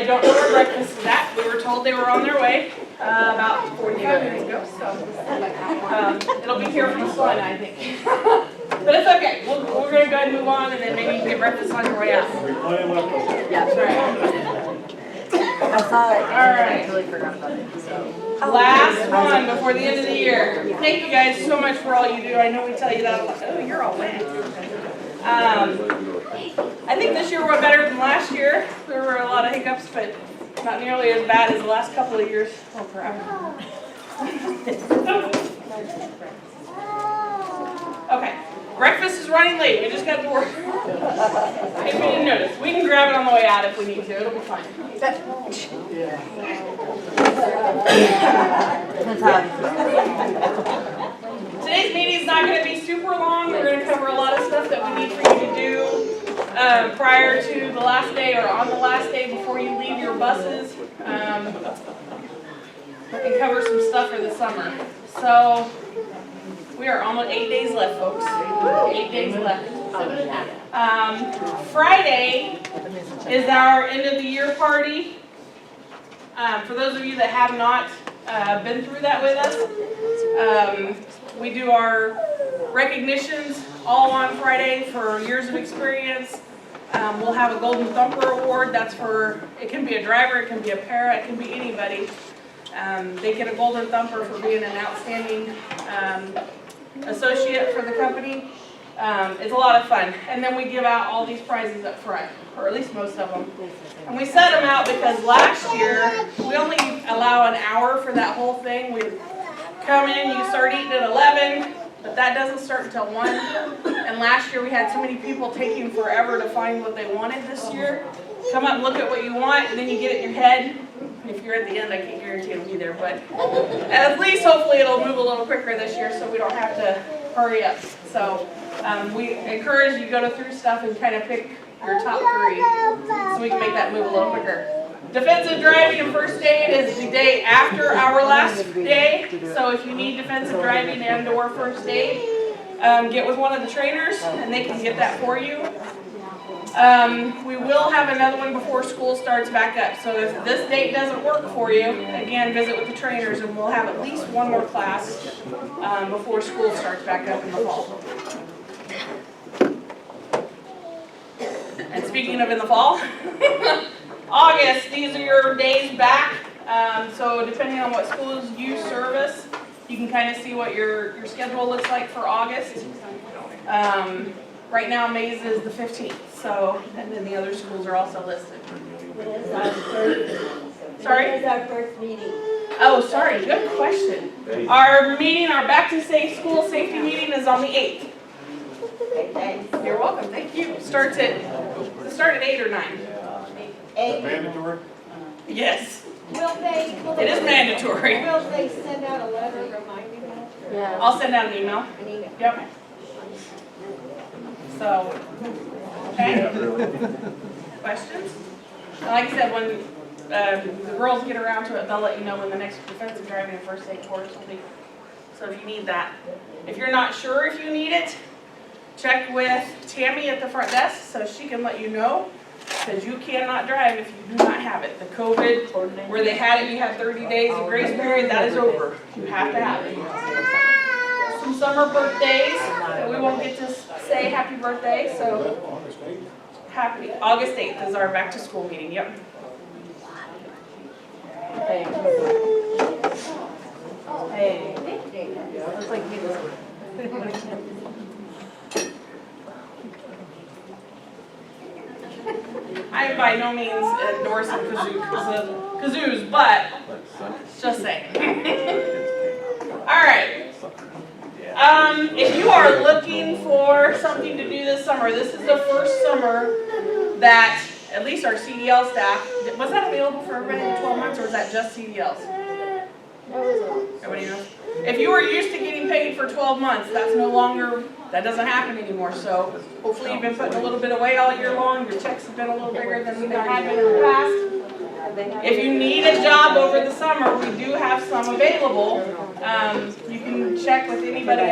I don't know where breakfast is at. We were told they were on their way about 45 minutes ago, so it'll be here from Sun, I think. But it's okay. We're going to go ahead and move on, and then maybe you can get breakfast on your way out. Yeah, That's right. I saw it. All right. I totally forgot about it. So. Last one before the end of the year. Thank you guys so much for all you do. I know we tell you that a lot. Oh, you're all wet. I think this year went better than last year. There were a lot of hiccups, but not nearly as bad as the last couple of years. Oh, crap. Okay. Breakfast is running late. We just got to work. If we didn't notice, we can grab it on the way out if we need to. It'll be fine. That's how Today's meeting is not going to be super long. We're going to cover a lot of stuff that we need for you to do prior to the last day or on the last day before you leave your buses. And cover some stuff for the summer. So we are almost 8 days left, folks. 8 days left. Friday is our end of the year party. For those of you that have not been through that with us, we do our recognitions all on Friday for years of experience. We'll have a Golden Thumper Award. That's for, it can be a driver, it can be a para, it can be anybody. They get a Golden Thumper for being an outstanding associate for the company. It's a lot of fun. And then we give out all these prizes up front, or at least most of them. And we set them out because last year, we only allow an hour for that whole thing. We come in, you start eating at 11, but that doesn't start until 1. And last year we had so many people taking forever to find what they wanted this year. Come up and look at what you want, and then you get it in your head. If you're at the end, I can't guarantee it'll be there, but at least hopefully it'll move a little quicker this year so we don't have to hurry up. So we encourage you to go through stuff and kind of pick your top 3 so we can make that move a little quicker. Defensive driving and first aid is the day after our last day. So if you need defensive driving and or first aid, get with one of the trainers and they can get that for you. We will have another one before school starts back up. So if this date doesn't work for you, again, visit with the trainers and we'll have at least one more class before school starts back up in the fall. And speaking of in the fall, August, these are your days back. So depending on what schools you service, you can kind of see what your schedule looks like for August. Right now, May's is the 15th, so, and then the other schools are also listed. Sorry? When is our first meeting? Oh, sorry, good question. Our meeting, our back to safe school safety meeting is on the 8th. Okay, thanks. You're welcome, thank you. Start at 8 or 9? 8. Mandatory? Yes, Will they? it is mandatory. Will they send out a letter reminding us? Yeah. I'll send out an email. An email? Yep. So, okay. Questions? Like I said, when the girls get around to it, they'll let you know when the next defensive driving and first aid course will be. So if you need that. If you're not sure if you need it, check with Tammy at the front desk so she can let you know. Because you cannot drive if you do not have it. The COVID, where they had it, you had 30 days of grace period, that is over. You have to have it. Some summer birthdays that we won't get to say happy birthday, so happy. August 8th is our back to school meeting, yep. Hey. Looks like he was. I am by no means endorsing kazoos, but just saying. All right. If you are looking for something to do this summer, this is the first summer that at least our CDL staff, was that available for everybody in 12 months or was that just CDLs? Everybody knows? If you were used to getting paid for 12 months, that's no longer, that doesn't happen anymore. So hopefully you've been putting a little bit away all year long. Your checks have been a little bigger than they had been in the past. If you need a job over the summer, we do have some available. You can check with anybody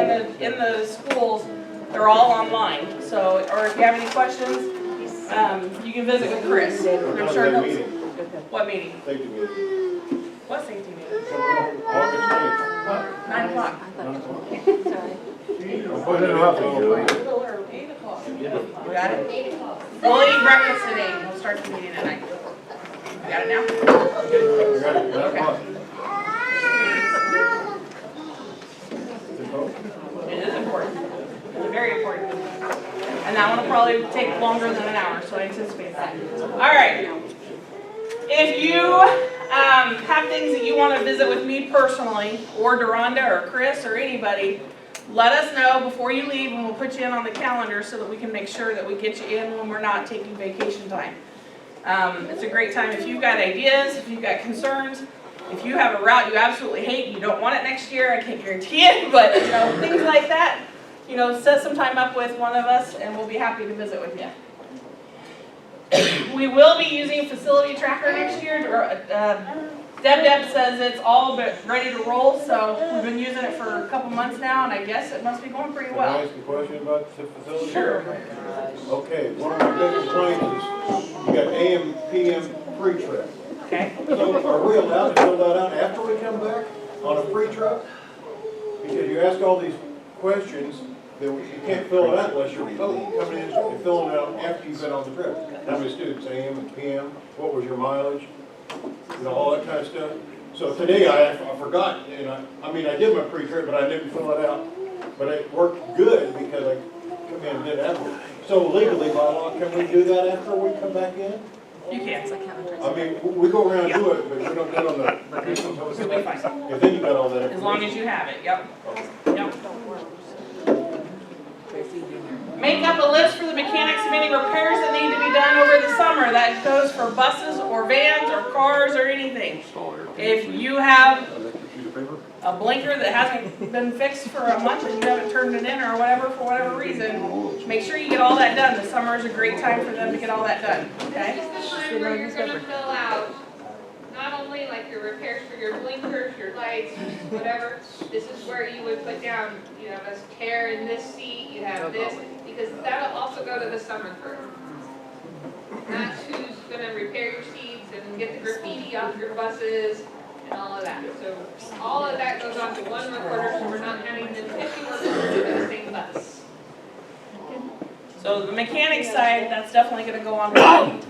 in the schools. They're all online. So, or if you have any questions, you can visit with Chris. I'm sure he'll. What meeting? Safety meeting. What safety meeting? August 8th. 9 o'clock. Sorry. I'm putting it up. 8 o'clock. We got it? We'll eat breakfast at 8. We'll start the meeting at 9. We got it now? I got it, 9 o'clock. It is important. It's very important. And that one will probably take longer than an hour, so I anticipate that. All right. If you have things that you want to visit with me personally, or Deronda, or Chris, or anybody, let us know before you leave, and we'll put you in on the calendar so that we can make sure that we get you in when we're not taking vacation time. It's a great time if you've got ideas, if you've got concerns. If you have a route you absolutely hate, you don't want it next year, I can't guarantee it, but you know, things like that, you know, set some time up with one of us and we'll be happy to visit with you. We will be using Facility Tracker next year. Deb says it's all but ready to roll, so we've been using it for a couple months now and I guess it must be going pretty Can I well. ask a question about the facility? Sure. Okay, one of my big complaints is you got AM, PM pre-trip. Okay. So are we allowed to fill that out after we come back on a pre-trip? Because you ask all these questions, that you can't fill it out unless you're coming in and filling it out after you've been on the trip. How many students, AM and PM, what was your mileage? You know, all that kind of stuff. So today I forgot, and I mean, I did my pre-trip, but I didn't fill it out. But it worked good because I come in and did after. So legally, by law, can we do that after we come back in? You can. I mean, we go around and do it, but we don't do it on the. It'll be fine. And then you got all that As long information. as you have it, yep. Yep. Make up a list for the mechanics of any repairs that need to be done over the summer. That goes for buses or vans or cars or anything. If you have a blinker that hasn't been fixed for a month and you haven't turned it in or whatever for whatever reason, make sure you get all that done. The summer is a great time for them to get all that done, okay? This is the time where you're gonna fill out, not only like your repairs for your blinkers, your lights, whatever, this is where you would put down, you have a tear in this seat, you have this, because that'll also go to the summer crew. That's who's gonna repair your seats and get the graffiti off your buses and all of that. So all of that goes onto one recorder, so we're not having them 50 workers in the same bus. So the mechanic side, that's definitely gonna go on one.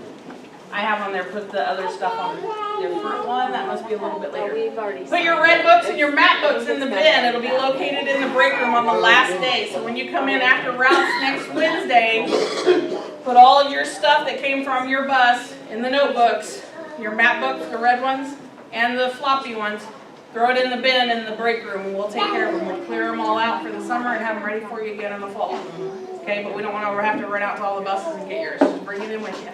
I have on there, put the other stuff on the front one, that must be a little bit later. We've already. Put your red books and your map books in the bin. It'll be located in the break room on the last day. So when you come in after routes next Wednesday, put all of your stuff that came from your bus in the notebooks, your map books, the red ones, and the floppy ones. Throw it in the bin in the break room and we'll take care of them. We'll clear them all out for the summer and have them ready for you again in the fall. Okay, but we don't want to have to run out to all the buses and get yours. Just bring it in with you.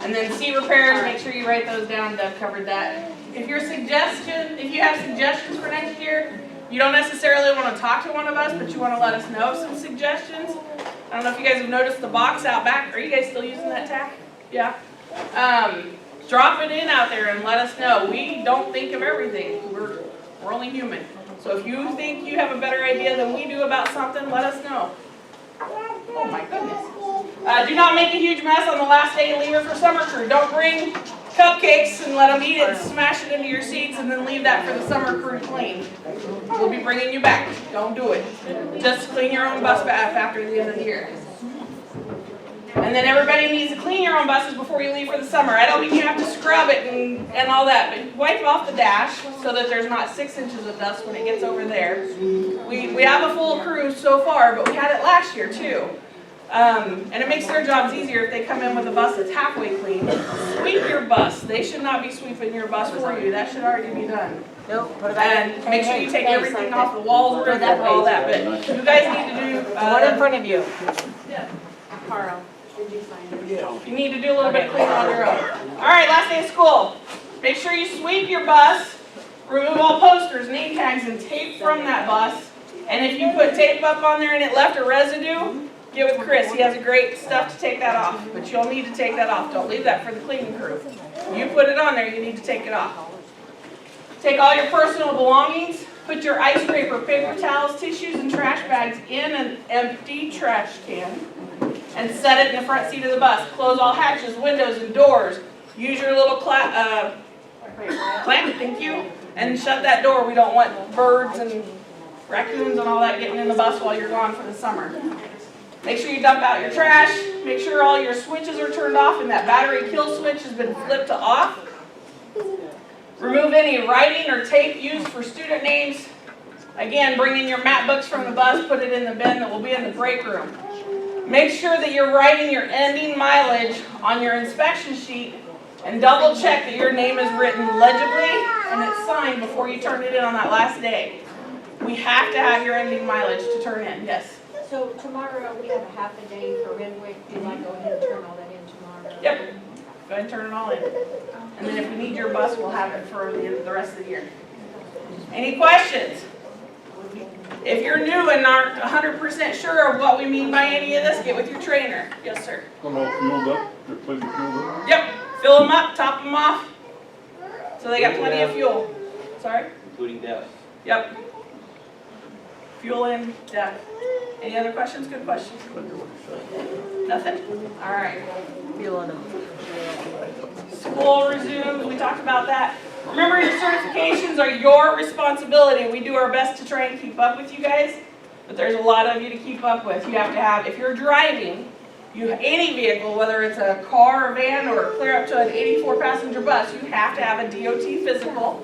And then seat repairs, make sure you write those down. Deb covered that. If you have suggestions for next year, you don't necessarily want to talk to one of us, but you want to let us know some suggestions. I don't know if you guys have noticed the box out back. Are you guys still using that tack? Yeah. Drop it in out there and let us know. We don't think of everything. We're only human. So if you think you have a better idea than we do about something, let us know. Oh my goodness. Do not make a huge mess on the last day and leave it for summer crew. Don't bring cupcakes and let them eat it and smash it into your seats and then leave that for the summer crew to clean. We'll be bringing you back. Don't do it. Just clean your own bus bath after the end of the year. And then everybody needs to clean your own buses before you leave for the summer. I don't mean you have to scrub it and all that, but wipe off the dash so that there's not 6 inches of dust when it gets over there. We have a full crew so far, but we had it last year too. And it makes their jobs easier if they come in with a bus that's halfway clean. Sweep your bus. They should not be sweeping your bus for you. That should already be done. Nope, put it back. And make sure you take everything off the walls, roof, and all that. But you guys need to do. One in front of you. Carl, did you sign it? You need to do a little bit of cleaning on your own. All right, last day of school. Make sure you sweep your bus, remove all posters, name tags, and tape from that bus. And if you put tape up on there and it left a residue, get with Chris. He has a great stuff to take that off. But you'll need to take that off. Don't leave that for the cleaning crew. You put it on there, you need to take it off. Take all your personal belongings. Put your ice scraper, paper towels, tissues, and trash bags in an empty trash can. And set it in the front seat of the bus. Close all hatches, windows, and doors. use your little clamp, thank you, and shut that door. We don't want birds and raccoons and all that getting in the bus while you're gone for the summer. Make sure you dump out your trash. Make sure all your switches are turned off and that battery kill switch has been flipped to off. Remove any writing or tape used for student names. Again, bring in your map books from the bus, put it in the bin that will be in the break room. Make sure that you're writing your ending mileage on your inspection sheet and double check that your name is written legibly and it's signed before you turn it in on that last day. We have to have your ending mileage to turn in, yes. So tomorrow, we have a half a day for Renwick. Do you want to go ahead and turn all that in tomorrow? Yep. Go ahead and turn it all in. And then if we need your bus, we'll have it for the rest of the year. Any questions? If you're new and aren't 100% sure of what we mean by any of this, get with your trainer. Yes, sir. I'm all fueled up, they're plenty fueled up. Yep. Fill them up, top them off. So they got plenty of fuel. Sorry? Including death. Yep. Fuel in, depth. Any other questions? Good questions. Nothing? All right. Feeling them. School resumes, we talked about that. Remember, your certifications are your responsibility. We do our best to try and keep up with you guys, but there's a lot of you to keep up with. You have to have, if you're driving, any vehicle, whether it's a car, a van, or clear up to an 84-passenger bus, you have to have a DOT physical.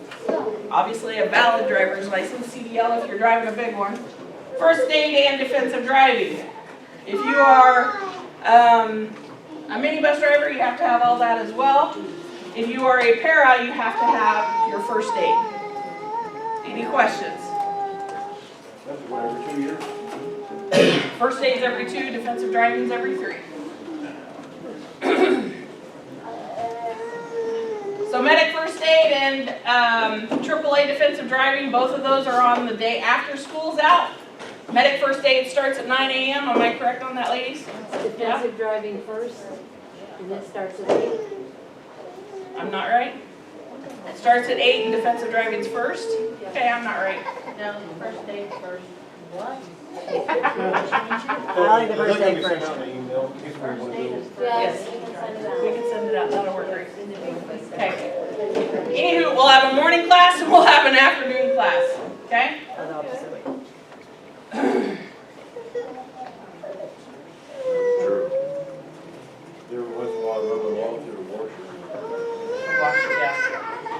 Obviously, a valid driver's license, CDL if you're driving a big one. First aid and defensive driving. If you are a minibus driver, you have to have all that as well. If you are a para, you have to have your first aid. Any questions? That's what, every 2 years? First aid's every 2, defensive driving's every 3. So medic first aid and AAA defensive driving, both of those are on the day after school's out. Medic first aid starts at 9 a.m. Am I correct on that, ladies? Defensive driving first, and then starts at 8. I'm not right? It starts at 8 and defensive driving's first? Okay, I'm not right. No, first aid first. What? I like the first aid Is that gonna be sent first. out in an email? In case we First wanna aid do is it? first. Yes. We can send it We out. can send it out, that'll work great. Okay. Anywho, we'll have a morning class and we'll have an afternoon class, okay? Or the opposite way. Sure. There was a lot of other volunteer abortion.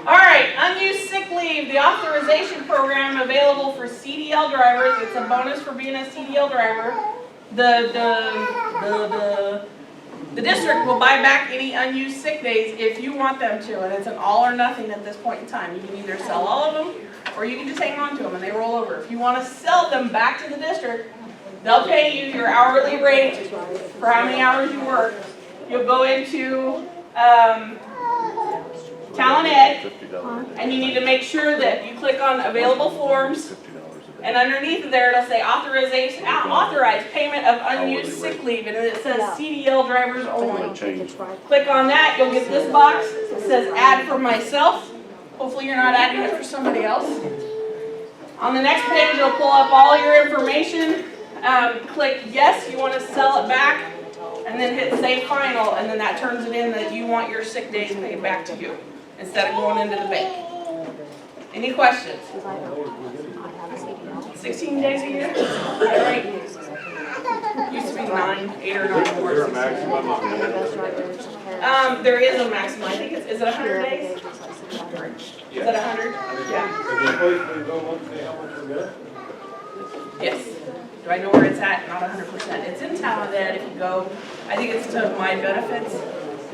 All right, unused sick leave, the authorization program available for CDL drivers. It's a bonus for being a CDL driver. The district will buy back any unused sick days if you want them to, and it's an all or nothing at this point in time. You can either sell all of them, or you can just hang on to them and they roll over. If you want to sell them back to the district, they'll pay you your hourly rate for how many hours you work. You'll go into Talent Ed, $50 and you need to make sure that you click on available forms, $50 a day. and underneath there it'll say authorized payment of unused sick leave, and it says CDL drivers only. Change. Click on that, you'll get this box. It says add for myself. Hopefully you're not adding it for somebody else. On the next page, you'll pull up all your information. Click yes, you want to sell it back, and then hit save final, and then that turns it in that you want your sick days paid back to you instead of going into the bank. Any questions? 16 days a year? Is that right? Used to be 9, 8 or 9 Is there more. a maximum on that? There is a maximum. I think is it 100 days? Is it 100? Yeah. Is there a place we go look and see how much we got? Yes. Do I know where it's at? Not 100%. It's in Talent Ed if you go. I think it's to My Benefits.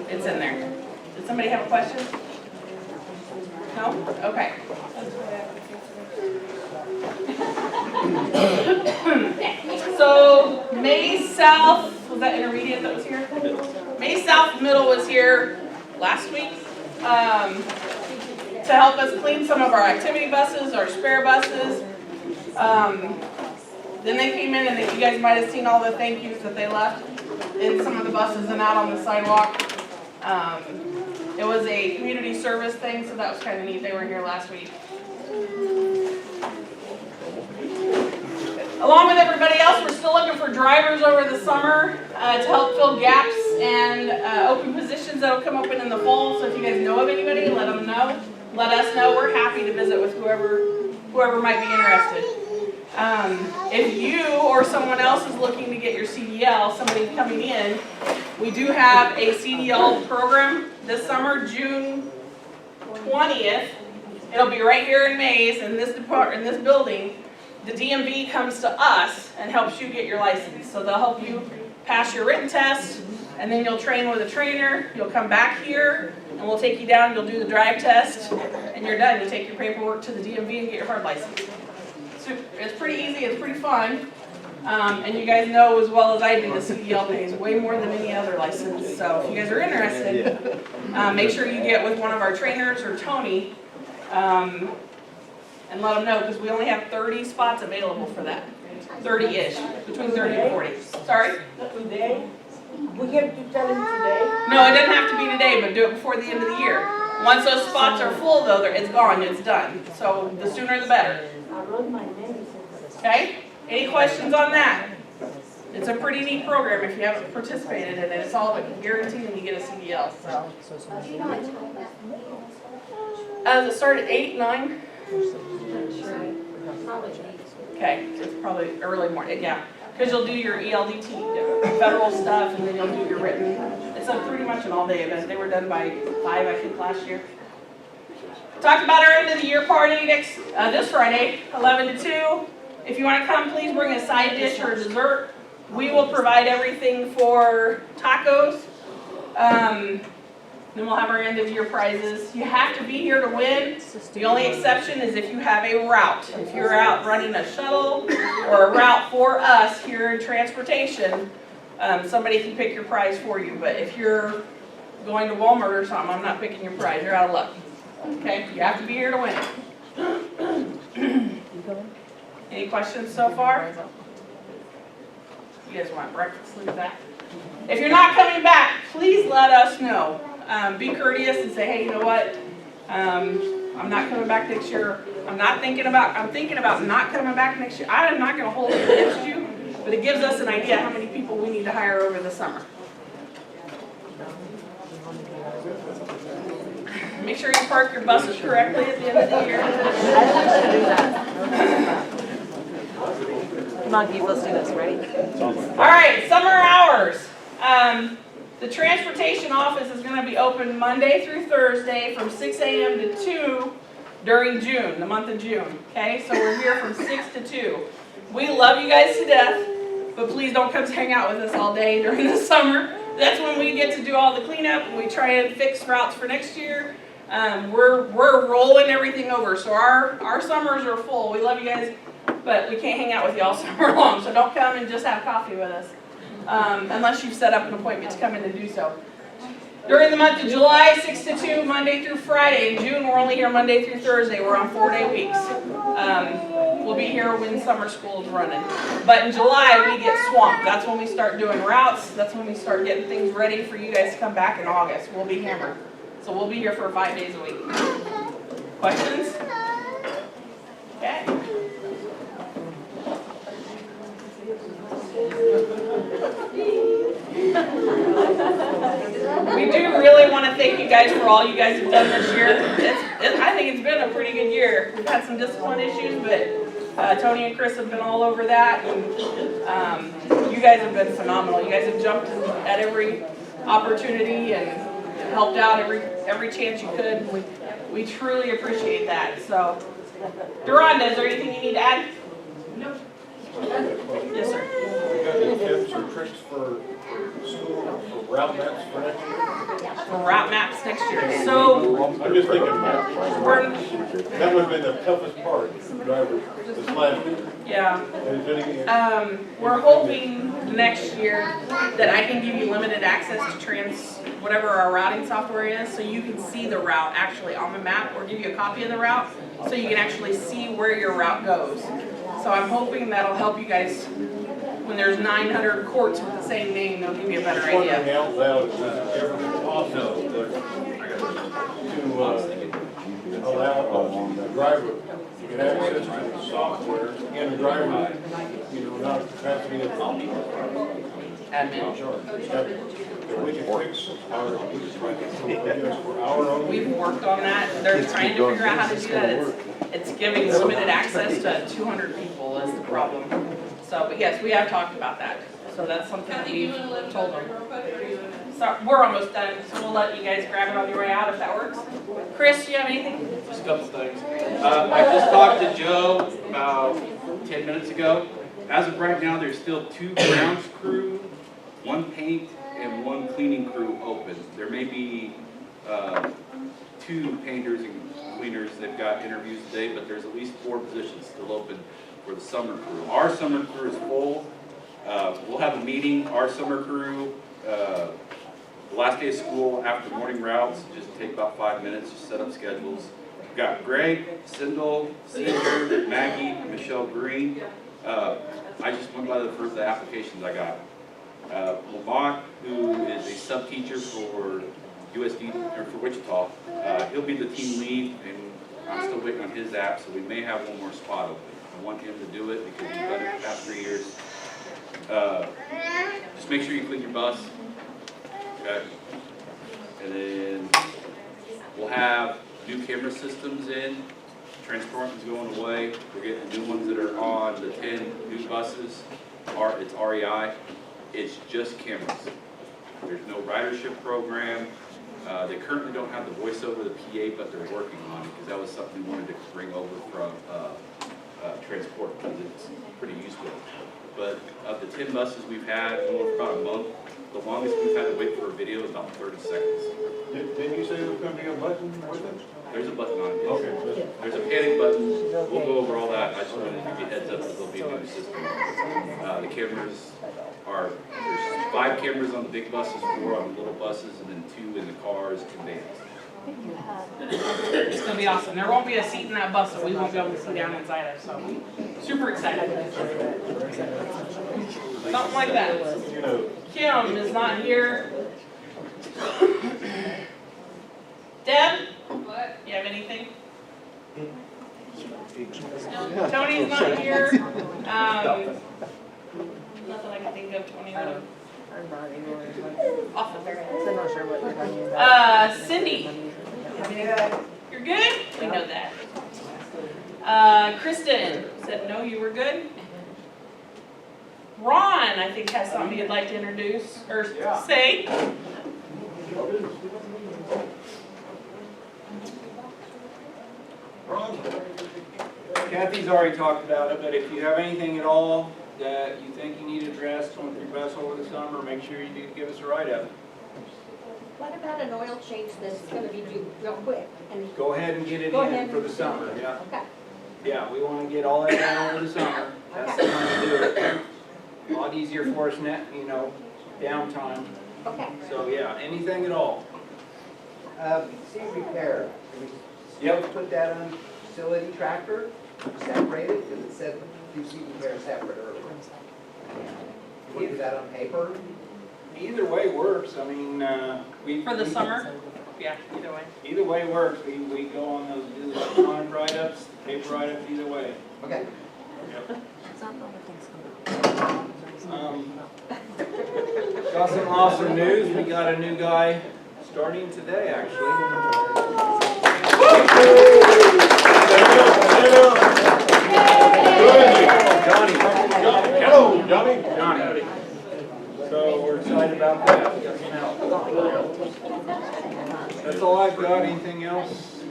It's in there. Did somebody have a question? No? Okay. So May South, was that intermediate that was here? May South Middle was here last week to help us clean some of our activity buses, our spare buses. Then they came in and you guys might have seen all the thank yous that they left in some of the buses and out on the sidewalk. It was a community service thing, so that was kind of neat. They were here last week. Along with everybody else, we're still looking for drivers over the summer to help fill gaps and open positions that'll come open in the fall. So if you guys know of anybody, let them know. Let us know. We're happy to visit with whoever might be interested. If you or someone else is looking to get your CDL, somebody coming in, we do have a CDL program this summer, June 20th. It'll be right here in Mays in this building. The DMV comes to us and helps you get your license. So they'll help you pass your written test, and then you'll train with a trainer. You'll come back here, and we'll take you down. You'll do the drive test, and you're done. You take your paperwork to the DMV and get your hard license. So it's pretty easy. It's pretty fun. And you guys know as well as I do, the CDL pays way more than any other license. So if you guys are interested, make sure you get with one of our trainers or Tony, and let them know, because we only have 30 spots available for that. 30-ish, between 30 and 40. Sorry? Today? We have to tell him today? No, it doesn't have to be today, but do it before the end of the year. Once those spots are full, though, it's gone, it's done. So the sooner the better. I wrote my name. Okay? Any questions on that? It's a pretty neat program if you haven't participated in it. It's all but guaranteed and you get a CDL, so. Do you know what time that Does it start at 8, 9? probably Okay, so it's probably early morning, yeah. Because you'll do your ELDT, federal stuff, and then you'll do your written. It's pretty much an all-day event. They were done by 5, I think, last year. Talked about our end of the year party this Friday, 11 to 2. If you want to come, please bring a side dish or a dessert. We will provide everything for tacos. Then we'll have our end of the year prizes. You have to be here to win. The only exception is if you have a route. If you're out running a shuttle or a route for us here in transportation, somebody can pick your prize for you. But if you're going to Walmart or something, I'm not picking your prize. You're out of luck. Okay? You have to be here to win. Any questions so far? You guys want breakfast? Look at that. If you're not coming back, please let us know. Be courteous and say, hey, you know what? I'm not coming back next year. I'm thinking about not coming back next year. I'm not going to hold it against you, but it gives us an idea how many people we need to hire over the summer. Make sure you park your buses correctly at the end of the year. Come on, Keith, let's do this, ready? All right, summer hours. The transportation office is going to be open Monday through Thursday from 6 a.m. to 2 during June, the month of June. Okay, so we're here from 6 to 2. We love you guys to death, but please don't come hang out with us all day during the summer. That's when we get to do all the cleanup and we try and fix routes for next year. We're rolling everything over, so our summers are full. We love you guys, but we can't hang out with you all summer long, so don't come and just have coffee with us. Unless you've set up an appointment to come in and do so. During the month of July, 6 to 2, Monday through Friday. In June, we're only here Monday through Thursday. We're on 4-day weeks. We'll be here when summer school is running. But in July, we get swamped. That's when we start doing routes. That's when we start getting things ready for you guys to come back in August. We'll be hammered. So we'll be here for 5 days a week. Questions? Okay. We do really want to thank you guys for all you guys have done this year. I think it's been a pretty good year. We've had some discipline issues, but Tony and Chris have been all over that. And you guys have been phenomenal. You guys have jumped at every opportunity and helped out every chance you could. We truly appreciate that. So, Deronda, is there anything you need to add? No. Yes, sir. We got any tips or tricks for school, for route maps for next year? For route maps next year. So, I'm just thinking maps. we're, That would have been the toughest part, drivers, this last year. yeah. Is any, We're hoping next year that I can give you limited access to whatever our routing software is, so you can see the route actually on the map, or give you a copy of the route, so you can actually see where your route goes. So I'm hoping that'll help you guys when there's 900 courts with the same name. They'll give you a better Just wondering idea. out loud, is it ever possible to allow the driver to get access to the software and the driver, not capacity of admin. If we can fix our, for our own. We've worked on that, they're trying to figure out how to do that, it's giving limited access to 200 people is the problem. So, but yes, we have talked about that, so that's something that we've told them. So, we're almost done, so we'll let you guys grab it on your way out if that works. Chris, do you have anything? Just a couple things. I just talked to Joe about 10 minutes ago. As of right now, there's still 2 grounds crew, 1 paint, and 1 cleaning crew open. There may be 2 painters and cleaners. They've got interviews today, but there's at least 4 positions still open for the summer crew. Our summer crew is full. We'll have a meeting, our summer crew, the last day of school after morning routes, just take about 5 minutes, just set up schedules. We've got Greg, Sindel, Caesar, Maggie, Michelle Green. I just went by the applications I got. Lamont, who is a sub-teacher for USD, or for Wichita, he'll be the team lead, and I'm still waiting on his app, so we may have 1 more spot open. I want him to do it because he's done it the past 3 years. Just make sure you clean your bus. Okay. And then we'll have new camera systems in. Transport is going away. We're getting the new ones that are on the 10 new buses. It's REI. It's just cameras. There's no ridership program. They currently don't have the voice over the PA, but they're working on it because that was something we wanted to bring over from transport because it's pretty useful. But of the 10 buses we've had for about a month, the longest we've had to wait for a video is about 30 seconds. Didn't you say there was gonna be a button with it? There's a button on it. Yes. Okay. There's a panic button. We'll go over all that. I just wanted to give you a heads up that there'll be a new system. The cameras are, there's 5 cameras on the big buses, 4 on the little buses, and then 2 in the cars and vans. It's gonna be awesome, there won't be a seat in that bus that we won't be able to sit down inside of, so, super excited. Something like that. You know, Kim is not here. Deb, What? you have anything? Tony's not here. Nothing I can think of, Tony. I'm not anymore. Awesome. So I'm not sure what you're talking about. Cindy, you're good? We know that. Kristen said no, you were good. Ron, I think, has something he'd like to introduce or say. Kathy's already talked about it, but if you have anything at all that you think you need addressed on your bus over the summer, make sure you do give us a write-up. What about an oil change that's gonna be due real quick? And Go ahead and get it Go ahead in for the summer, yeah. Okay, Yeah, we want to get all that done over the summer. That's the time to do it. A lot easier for us net, downtime. okay. So, yeah, anything at all. Seed repair, can we Yep. still put that on facility tractor, separated, because it said do seed repair separate earlier. Can we do that on paper? Either way works, I mean, For the summer? Yeah, either way. Either way works, we go on those, do the electronic write-ups, paper write-ups, either way. Okay. Got some awesome news, we got a new guy starting today, actually. Johnny. hello, Johnny. Johnny. So we're excited about that. That's all I've got. Anything else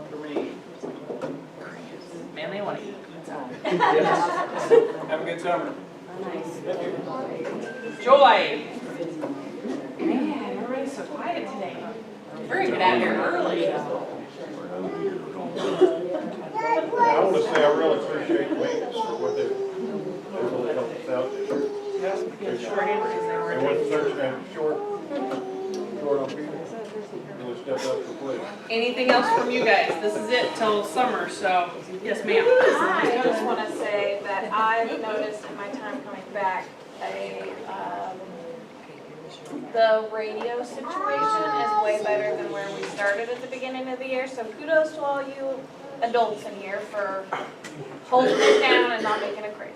for me? Man, they want to eat. Yes. Have a good summer. Joy. Man, everybody's so quiet today. We're gonna get out of here early. I want to say I really appreciate the maintenance for what they really helped us out this year. Good short answers there, They weren't went searching and short on people. Really stepped up to the plate. Anything else from you guys? This is it till summer, so, yes, ma'am. I just want to say that I've noticed in my time coming back, the radio situation is way better than where we started at the beginning of the year. So kudos to all you adults in here for holding it down and not making it crazy.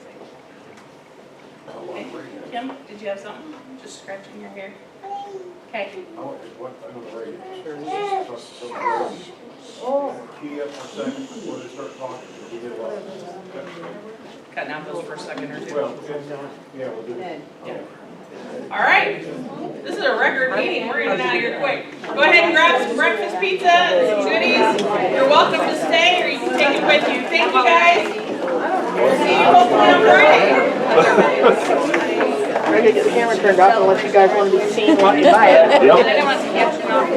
Okay. Kim, did you have something? Just scratching your hair? Okay. Key up for a second before they start talking. We get a lot. Cutting out those for a second or two. Well, yeah, we'll do it. All right, this is a record meeting, we're getting out of here quick. Go ahead and grab some breakfast pizza and some goodies. You're welcome to stay or you can take it with you. Thank you guys. We'll see you hopefully on Friday. I'm gonna get the camera turned off unless you guys want to be seen walking by it. Yep. I didn't want to caption off.